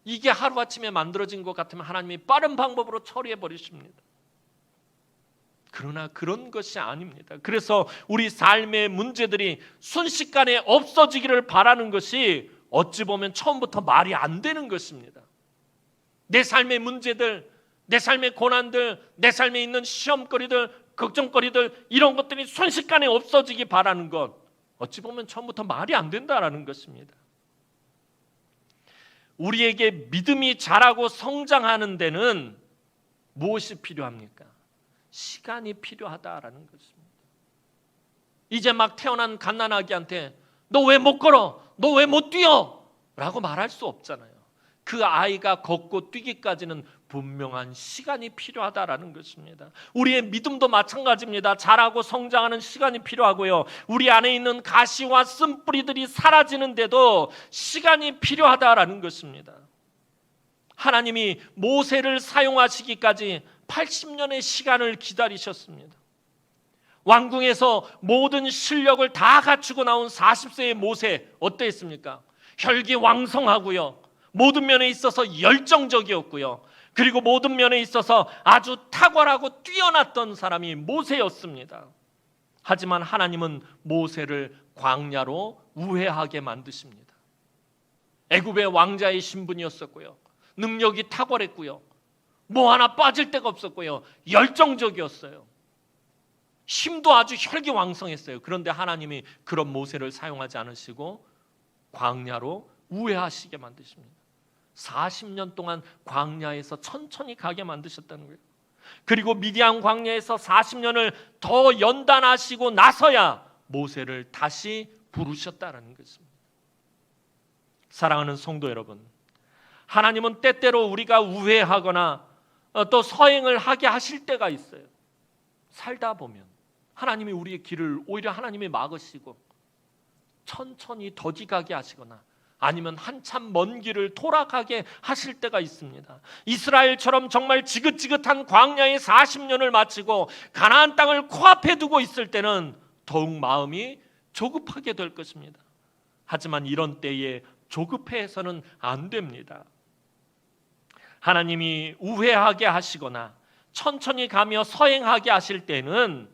[SPEAKER 1] 이게 하루아침에 만들어진 것 같으면 하나님이 빠른 방법으로 처리해 버리십니다. 그러나 그런 것이 아닙니다. 그래서 우리 삶의 문제들이 순식간에 없어지기를 바라는 것이 어찌 보면 처음부터 말이 안 되는 것입니다. 내 삶의 문제들, 내 삶의 고난들, 내 삶에 있는 시험거리들, 걱정거리들, 이런 것들이 순식간에 없어지기 바라는 것, 어찌 보면 처음부터 말이 안 된다라는 것입니다. 우리에게 믿음이 자라고 성장하는 데는 무엇이 필요합니까? 시간이 필요하다라는 것입니다. 이제 막 태어난 갓난아기한테 너 왜 못 걸어? 너 왜 못 뛰어? 라고 말할 수 없잖아요. 그 아이가 걷고 뛰기까지는 분명한 시간이 필요하다라는 것입니다. 우리의 믿음도 마찬가지입니다. 자라고 성장하는 시간이 필요하고요. 우리 안에 있는 가시와 쓴뿌리들이 사라지는데도 시간이 필요하다라는 것입니다. 하나님이 모세를 사용하시기까지 80년의 시간을 기다리셨습니다. 왕궁에서 모든 실력을 다 갖추고 나온 40세의 모세 어땠습니까? 혈기왕성하고요. 모든 면에 있어서 열정적이었고요. 그리고 모든 면에 있어서 아주 탁월하고 뛰어났던 사람이 모세였습니다. 하지만 하나님은 모세를 광야로 우회하게 만드십니다. 애굽의 왕자의 신분이었었고요. 능력이 탁월했고요. 뭐 하나 빠질 데가 없었고요. 열정적이었어요. 힘도 아주 혈기왕성했어요. 그런데 하나님이 그런 모세를 사용하지 않으시고 광야로 우회하시게 만드십니다. 40년 동안 광야에서 천천히 가게 만드셨다는 거예요. 그리고 미디안 광야에서 40년을 더 연단하시고 나서야 모세를 다시 부르셨다는 것입니다. 사랑하는 성도 여러분, 하나님은 때때로 우리가 우회하거나 또 서행을 하게 하실 때가 있어요. 살다 보면 하나님이 우리의 길을 오히려 하나님이 막으시고 천천히 더디가게 하시거나 아니면 한참 먼 길을 돌아가게 하실 때가 있습니다. 이스라엘처럼 정말 지긋지긋한 광야의 40년을 마치고 가나안 땅을 코앞에 두고 있을 때는 더욱 마음이 조급하게 될 것입니다. 하지만 이런 때에 조급해서는 안 됩니다. 하나님이 우회하게 하시거나 천천히 가며 서행하게 하실 때는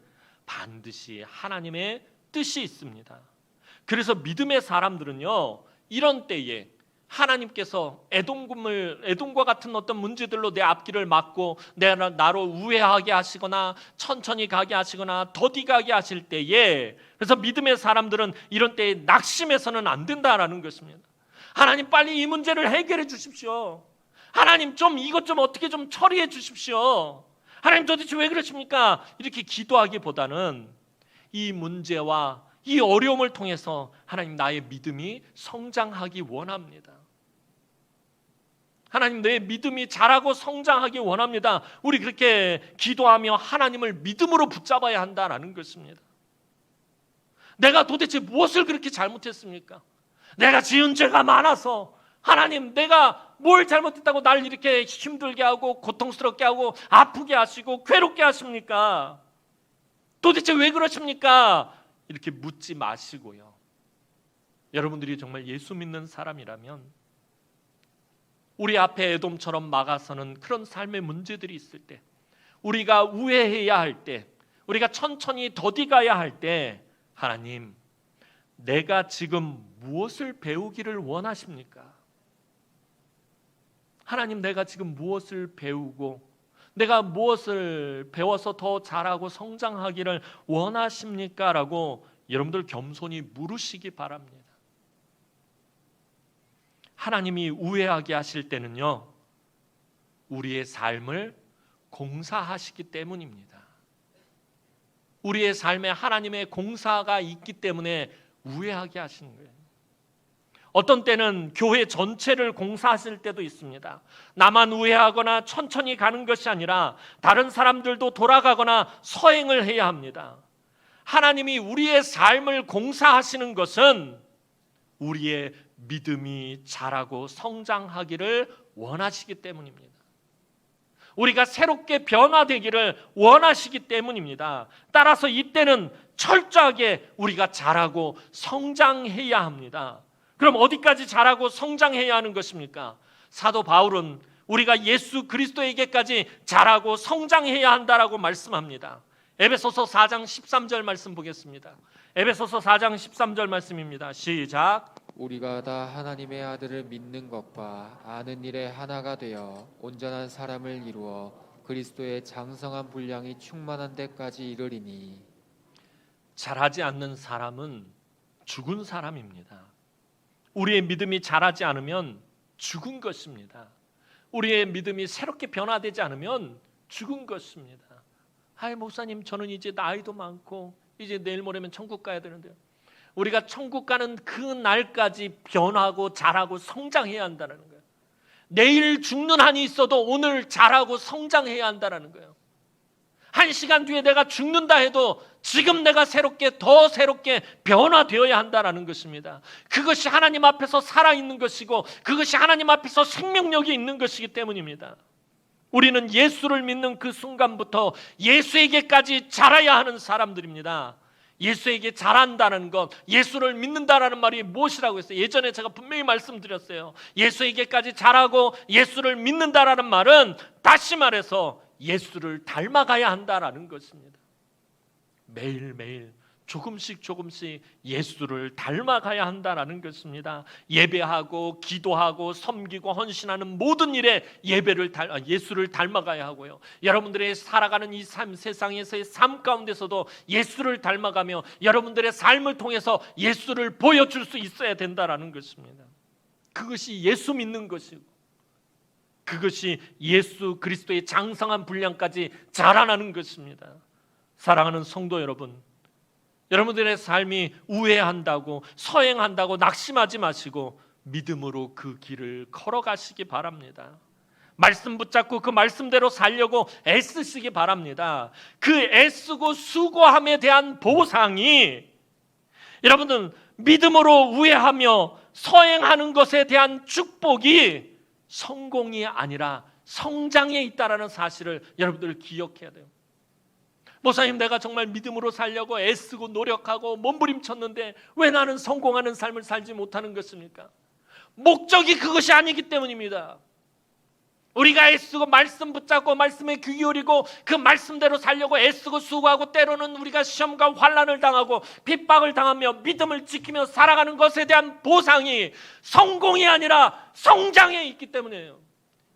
[SPEAKER 1] 반드시 하나님의 뜻이 있습니다. 그래서 믿음의 사람들은요, 이런 때에 하나님께서 에돔과 같은 어떤 문제들로 내 앞길을 막고 나로 우회하게 하시거나 천천히 가게 하시거나 더디가게 하실 때에, 그래서 믿음의 사람들은 이런 때에 낙심해서는 안 된다라는 것입니다. 하나님 빨리 이 문제를 해결해 주십시오. 하나님 좀 이것 좀 어떻게 좀 처리해 주십시오. 하나님 도대체 왜 그러십니까? 이렇게 기도하기보다는 이 문제와 이 어려움을 통해서 하나님 나의 믿음이 성장하기 원합니다. 하나님 내 믿음이 자라고 성장하기 원합니다. 우리 그렇게 기도하며 하나님을 믿음으로 붙잡아야 한다는 것입니다. 내가 도대체 무엇을 그렇게 잘못했습니까? 내가 지은 죄가 많아서 하나님 내가 뭘 잘못했다고 날 이렇게 힘들게 하고 고통스럽게 하고 아프게 하시고 괴롭게 하십니까? 도대체 왜 그러십니까? 이렇게 묻지 마시고요. 여러분들이 정말 예수 믿는 사람이라면 우리 앞에 에돔처럼 막아서는 그런 삶의 문제들이 있을 때, 우리가 우회해야 할 때, 우리가 천천히 더디가야 할 때, 하나님 내가 지금 무엇을 배우기를 원하십니까? 하나님 내가 지금 무엇을 배우고 내가 무엇을 배워서 더 잘하고 성장하기를 원하십니까? 라고 여러분들 겸손히 물으시기 바랍니다. 하나님이 우회하게 하실 때는요, 우리의 삶을 공사하시기 때문입니다. 우리의 삶에 하나님의 공사가 있기 때문에 우회하게 하시는 거예요. 어떤 때는 교회 전체를 공사하실 때도 있습니다. 나만 우회하거나 천천히 가는 것이 아니라 다른 사람들도 돌아가거나 서행을 해야 합니다. 하나님이 우리의 삶을 공사하시는 것은 우리의 믿음이 자라고 성장하기를 원하시기 때문입니다. 우리가 새롭게 변화되기를 원하시기 때문입니다. 따라서 이때는 철저하게 우리가 자라고 성장해야 합니다. 그럼 어디까지 자라고 성장해야 하는 것입니까? 사도 바울은 우리가 예수 그리스도에게까지 자라고 성장해야 한다라고 말씀합니다. 에베소서 4장 13절 말씀 보겠습니다. 에베소서 4장 13절 말씀입니다. 시작.
[SPEAKER 2] 우리가 다 하나님의 아들을 믿는 것과 아는 일에 하나가 되어 온전한 사람을 이루어 그리스도의 장성한 분량이 충만한 데까지 이르리니.
[SPEAKER 1] 자라지 않는 사람은 죽은 사람입니다. 우리의 믿음이 자라지 않으면 죽은 것입니다. 우리의 믿음이 새롭게 변화되지 않으면 죽은 것입니다. 아이 목사님 저는 이제 나이도 많고 이제 내일 모레면 천국 가야 되는데요. 우리가 천국 가는 그 날까지 변하고 자라고 성장해야 한다는 거예요. 내일 죽는 한이 있어도 오늘 자라고 성장해야 한다는 거예요. 1시간 뒤에 내가 죽는다 해도 지금 내가 더 새롭게 변화되어야 한다는 것입니다. 그것이 하나님 앞에서 살아있는 것이고 그것이 하나님 앞에서 생명력이 있는 것이기 때문입니다. 우리는 예수를 믿는 그 순간부터 예수에게까지 자라야 하는 사람들입니다. 예수에게 자란다는 것, 예수를 믿는다라는 말이 무엇이라고 했어요? 예전에 제가 분명히 말씀드렸어요. 예수에게까지 자라고 예수를 믿는다라는 말은 다시 말해서 예수를 닮아가야 한다라는 것입니다. 매일매일 조금씩 예수를 닮아가야 한다라는 것입니다. 예배하고 기도하고 섬기고 헌신하는 모든 일에 예수를 닮아가야 하고요. 여러분들의 살아가는 이 세상에서의 삶 가운데서도 예수를 닮아가며 여러분들의 삶을 통해서 예수를 보여줄 수 있어야 된다라는 것입니다. 그것이 예수 믿는 것이고 그것이 예수 그리스도의 장성한 분량까지 자라나는 것입니다. 사랑하는 성도 여러분, 여러분들의 삶이 우회한다고 서행한다고 낙심하지 마시고 믿음으로 그 길을 걸어가시기 바랍니다. 말씀 붙잡고 그 말씀대로 살려고 애쓰시기 바랍니다. 그 애쓰고 수고함에 대한 보상이 여러분은 믿음으로 우회하며 서행하는 것에 대한 축복이 성공이 아니라 성장에 있다라는 사실을 여러분들 기억해야 돼요. 목사님 내가 정말 믿음으로 살려고 애쓰고 노력하고 몸부림쳤는데 왜 나는 성공하는 삶을 살지 못하는 것입니까? 목적이 그것이 아니기 때문입니다. 우리가 애쓰고 말씀 붙잡고 말씀에 귀 기울이고 그 말씀대로 살려고 애쓰고 수고하고 때로는 우리가 시험과 환난을 당하고 핍박을 당하며 믿음을 지키며 살아가는 것에 대한 보상이 성공이 아니라 성장에 있기 때문이에요.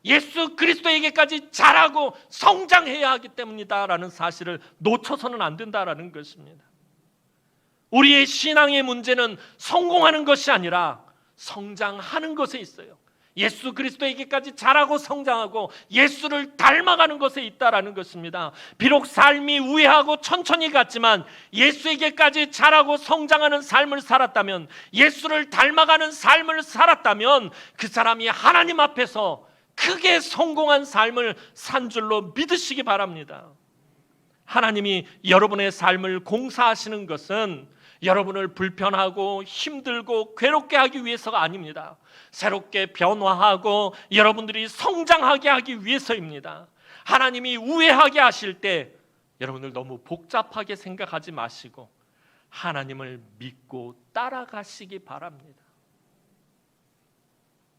[SPEAKER 1] 예수 그리스도에게까지 자라고 성장해야 하기 때문이다라는 사실을 놓쳐서는 안 된다라는 것입니다. 우리의 신앙의 문제는 성공하는 것이 아니라 성장하는 것에 있어요. 예수 그리스도에게까지 자라고 성장하고 예수를 닮아가는 것에 있다라는 것입니다. 비록 삶이 우회하고 천천히 갔지만 예수에게까지 자라고 성장하는 삶을 살았다면, 예수를 닮아가는 삶을 살았다면 그 사람이 하나님 앞에서 크게 성공한 삶을 산 줄로 믿으시기 바랍니다. 하나님이 여러분의 삶을 공사하시는 것은 여러분을 불편하고 힘들고 괴롭게 하기 위해서가 아닙니다. 새롭게 변화하고 여러분들이 성장하게 하기 위해서입니다. 하나님이 우회하게 하실 때 여러분들 너무 복잡하게 생각하지 마시고 하나님을 믿고 따라가시기 바랍니다.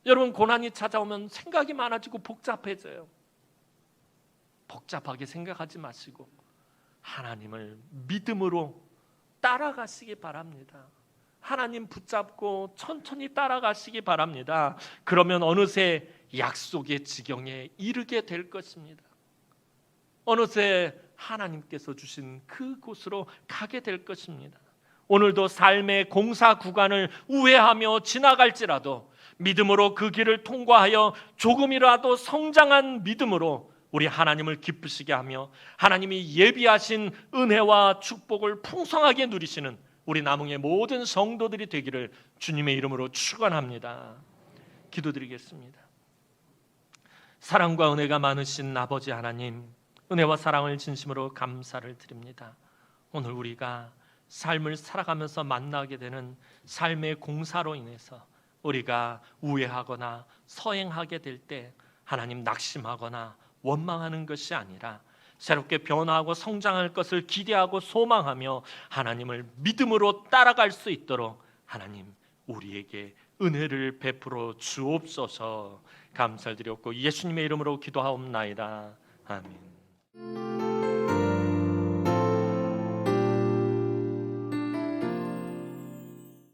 [SPEAKER 1] 여러분, 고난이 찾아오면 생각이 많아지고 복잡해져요. 복잡하게 생각하지 마시고 하나님을 믿음으로 따라가시기 바랍니다. 하나님 붙잡고 천천히 따라가시기 바랍니다. 그러면 어느새 약속의 지경에 이르게 될 것입니다. 어느새 하나님께서 주신 그곳으로 가게 될 것입니다. 오늘도 삶의 공사 구간을 우회하며 지나갈지라도 믿음으로 그 길을 통과하여 조금이라도 성장한 믿음으로 우리 하나님을 기쁘시게 하며 하나님이 예비하신 은혜와 축복을 풍성하게 누리시는 우리 남흥의 모든 성도들이 되기를 주님의 이름으로 축원합니다. 기도드리겠습니다. 사랑과 은혜가 많으신 아버지 하나님, 은혜와 사랑을 진심으로 감사를 드립니다. 오늘 우리가 삶을 살아가면서 만나게 되는 삶의 공사로 인해서 우리가 우회하거나 서행하게 될 때 하나님 낙심하거나 원망하는 것이 아니라 새롭게 변화하고 성장할 것을 기대하고 소망하며 하나님을 믿음으로 따라갈 수 있도록 하나님 우리에게 은혜를 베풀어 주옵소서. 감사드렸고 예수님의 이름으로 기도하옵나이다. 아멘.